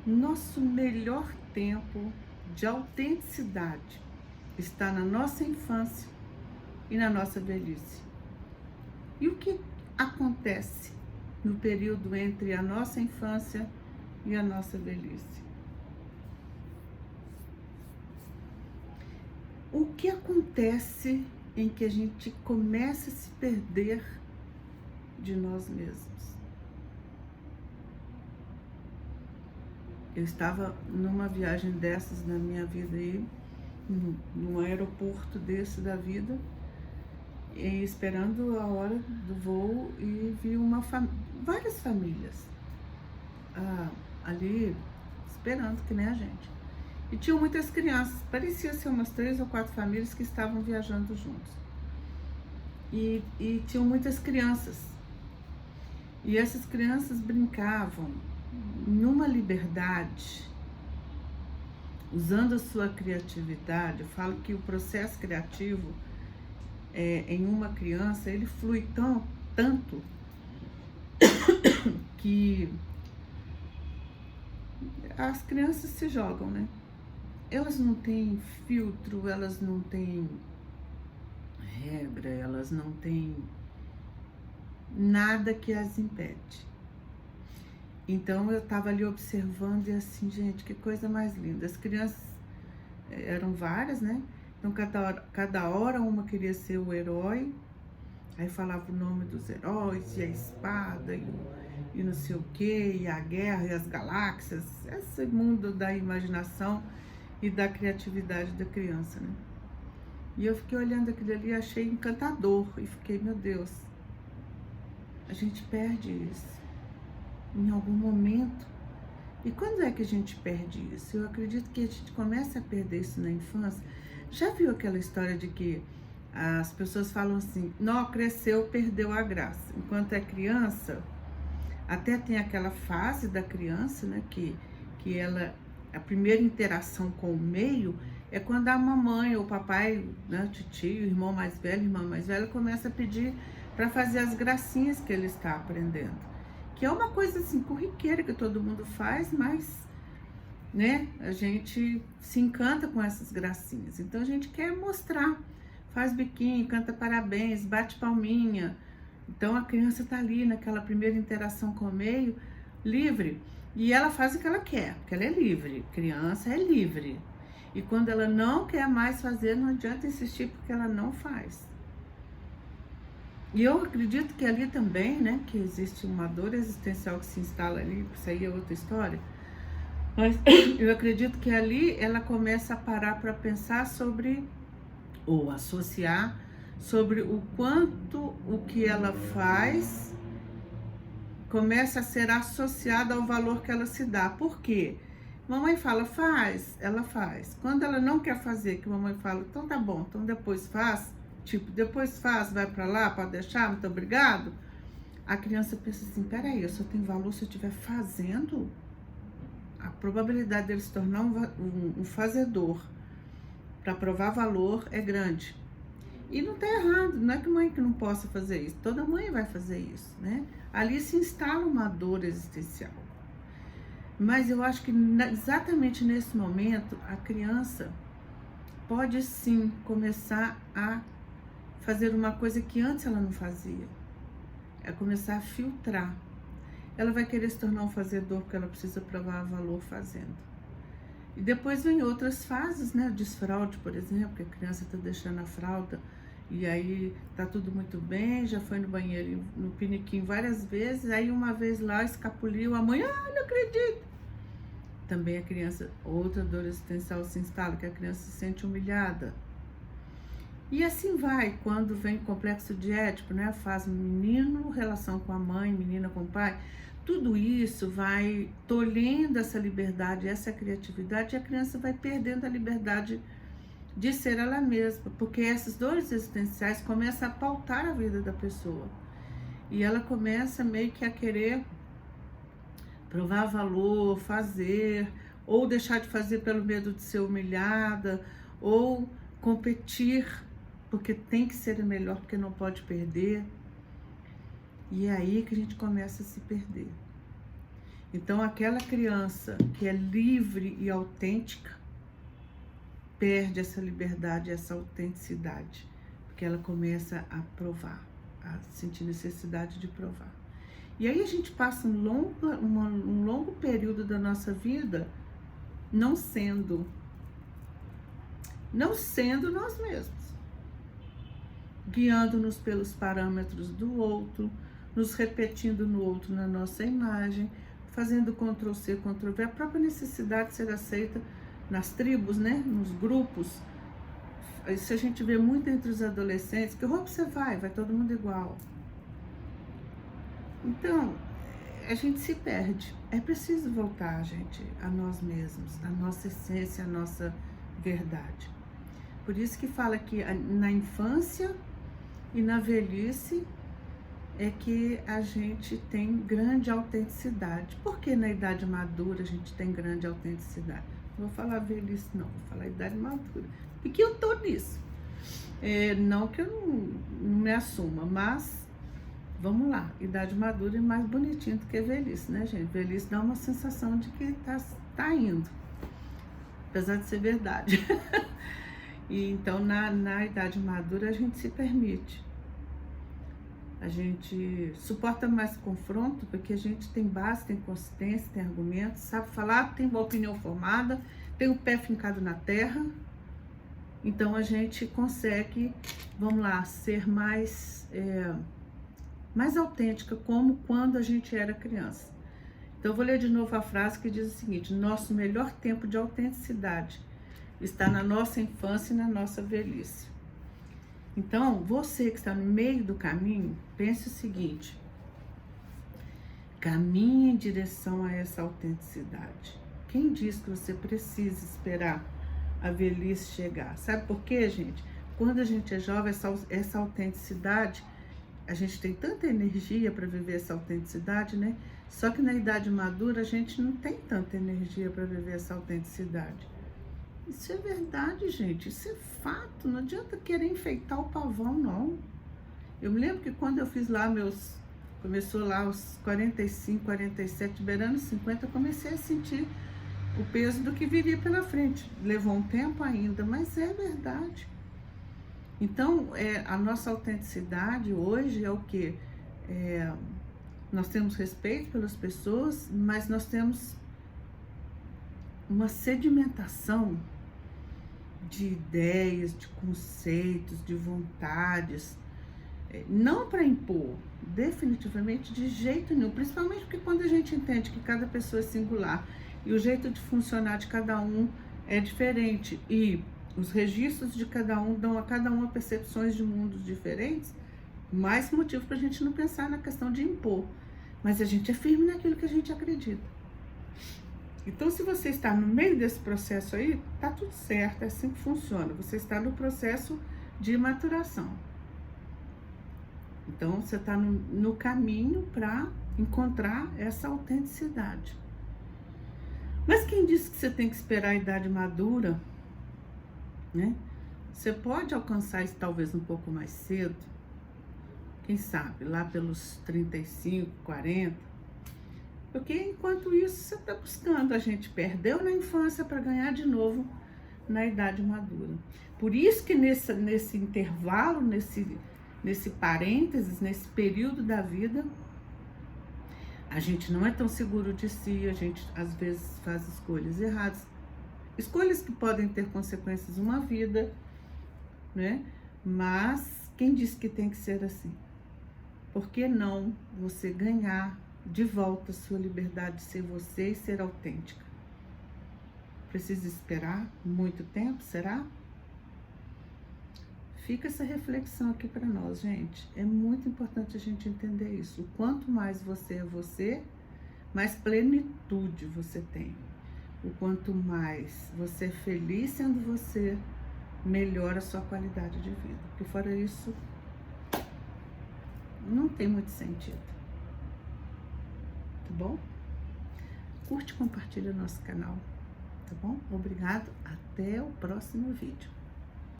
Nosso melhor tempo de autenticidade está na nossa infância e na nossa velhice. E o que acontece no período entre a nossa infância e a nossa velhice? O que acontece em que a gente começa a se perder de nós mesmos? Eu estava numa viagem dessas na minha vida aí, num aeroporto desse da vida, e esperando a hora do voo, e vi várias famílias ali esperando, que nem a gente. E tinham muitas crianças, parecia ser umas 3 ou 4 famílias que estavam viajando juntos. E tinham muitas crianças. E essas crianças brincavam numa liberdade, usando a sua criatividade. Eu falo que o processo criativo em uma criança, ele flui tanto que as crianças se jogam, né? Elas não têm filtro, elas não têm regra, elas não têm nada que as impede. Então eu estava ali observando e assim, gente, que coisa mais linda. As crianças eram várias, né? Então cada hora uma queria ser o herói, aí falava o nome dos heróis, e a espada, e não sei o que, e a guerra, e as galáxias, esse mundo da imaginação e da criatividade da criança, né? E eu fiquei olhando aquilo ali e achei encantador, e fiquei, meu Deus, a gente perde isso em algum momento. E quando é que a gente perde isso? Eu acredito que a gente começa a perder isso na infância. Já viu aquela história de que as pessoas falam assim, não, cresceu, perdeu a graça. Enquanto é criança, até tem aquela fase da criança, né, que ela, a primeira interação com o meio é quando a mamãe ou o papai, né, o tio, o irmão mais velho, irmã mais velha, começa a pedir para fazer as gracinhas que ele está aprendendo. Que é uma coisa assim, corriqueira, que todo mundo faz, mas, né, a gente se encanta com essas gracinhas. Então a gente quer mostrar, faz biquinho, canta parabéns, bate palminha. Então a criança tá ali naquela primeira interação com o meio, livre. E ela faz o que ela quer, porque ela é livre. Criança é livre. E quando ela não quer mais fazer, não adianta insistir, porque ela não faz. E eu acredito que ali também, né, que existe uma dor existencial que se instala ali, isso aí é outra história. Mas eu acredito que ali ela começa a parar para pensar sobre, ou associar, sobre o quanto o que ela faz começa a ser associado ao valor que ela se dá. Por quê? Mamãe fala, faz, ela faz. Quando ela não quer fazer, que mamãe fala, então tá bom, então depois faz, tipo, depois faz, vai pra lá, pode deixar, muito obrigado. A criança pensa assim, peraí, eu só tenho valor se eu estiver fazendo? A probabilidade dele se tornar um fazedor para provar valor é grande. E não tá errado, não é que mãe que não possa fazer isso, toda mãe vai fazer isso, né? Ali se instala uma dor existencial. Mas eu acho que exatamente nesse momento, a criança pode sim começar a fazer uma coisa que antes ela não fazia. É começar a filtrar. Ela vai querer se tornar um fazedor porque ela precisa provar valor fazendo. E depois vem outras fases, né? O desfraude, por exemplo, que a criança está deixando a fralda e aí tá tudo muito bem, já foi no banheiro, no piniquinho várias vezes, aí uma vez lá escapuliu, a mãe, não acredito. Também a criança, outra dor existencial se instala, que a criança se sente humilhada. E assim vai, quando vem o complexo de Édipo, né? Faz menino, relação com a mãe, menina com o pai, tudo isso vai tolhendo essa liberdade, essa criatividade, e a criança vai perdendo a liberdade de ser ela mesma, porque essas dores existenciais começam a pautar a vida da pessoa. E ela começa meio que a querer provar valor, fazer, ou deixar de fazer pelo medo de ser humilhada, ou competir, porque tem que ser melhor, porque não pode perder. E é aí que a gente começa a se perder. Então, aquela criança que é livre e autêntica perde essa liberdade, essa autenticidade, porque ela começa a provar, a sentir necessidade de provar. E aí a gente passa um longo período da nossa vida não sendo nós mesmos, guiando-nos pelos parâmetros do outro, nos repetindo no outro na nossa imagem, fazendo Ctrl+C, Ctrl+V, a própria necessidade de ser aceita nas tribos, né, nos grupos. Isso a gente vê muito entre os adolescentes, que roupa você vai todo mundo igual. Então, a gente se perde. É preciso voltar, gente, a nós mesmos, a nossa essência, a nossa verdade. Por isso que fala que na infância e na velhice é que a gente tem grande autenticidade. Por que na idade madura a gente tem grande autenticidade? Não vou falar velhice não, vou falar idade madura. Porque eu tô nisso. Não que eu não me assuma, mas vamos lá, idade madura é mais bonitinho do que velhice, né, gente? Velhice dá uma sensação de que tá indo, apesar de ser verdade. E então, na idade madura, a gente se permite. A gente suporta mais confronto, porque a gente tem base, tem consistência, tem argumentos, sabe falar, tem uma opinião formada, tem o pé fincado na terra. Então, a gente consegue, vamos lá, ser mais autêntica, como quando a gente era criança. Então, eu vou ler de novo a frase que diz o seguinte: nosso melhor tempo de autenticidade está na nossa infância e na nossa velhice. Então, você que está no meio do caminho, pense o seguinte: caminhe em direção a essa autenticidade. Quem diz que você precisa esperar a velhice chegar? Sabe por quê, gente? Quando a gente é jovem, essa autenticidade, a gente tem tanta energia para viver essa autenticidade, né? Só que na idade madura a gente não tem tanta energia para viver essa autenticidade. Isso é verdade, gente. Isso é fato. Não adianta querer enfeitar o pavão, não. Eu me lembro que quando eu fiz lá começou lá aos 45, 47, beirando 50, eu comecei a sentir o peso do que viria pela frente. Levou um tempo ainda, mas é verdade. Então, a nossa autenticidade hoje é o quê? Nós temos respeito pelas pessoas, mas nós temos uma sedimentação de ideias, de conceitos, de vontades, não para impor, definitivamente de jeito nenhum, principalmente porque quando a gente entende que cada pessoa é singular e o jeito de funcionar de cada um é diferente e os registros de cada um dão a cada um percepções de mundos diferentes, mais motivo para a gente não pensar na questão de impor, mas a gente é firme naquilo que a gente acredita. Então, se você está no meio desse processo aí, tá tudo certo, é assim que funciona. Você está no processo de maturação. Então, você está no caminho para encontrar essa autenticidade. Mas quem disse que você tem que esperar a idade madura, né? Você pode alcançar isso talvez um pouco mais cedo, quem sabe, lá pelos 35, 40. Porque enquanto isso você está buscando, a gente perdeu na infância para ganhar de novo na idade madura. Por isso que nesse intervalo, nesse parênteses, nesse período da vida, a gente não é tão seguro de si, a gente às vezes faz escolhas erradas. Escolhas que podem ter consequências uma vida, né? Mas quem disse que tem que ser assim? Por que não você ganhar de volta a sua liberdade de ser você e ser autêntica? Precisa esperar muito tempo, será? Fica essa reflexão aqui para nós, gente. É muito importante a gente entender isso. O quanto mais você é você, mais plenitude você tem. O quanto mais você é feliz sendo você, melhora a sua qualidade de vida. Porque fora isso, não tem muito sentido. Tá bom? Curte e compartilha o nosso canal, tá bom? Obrigado, até o próximo vídeo.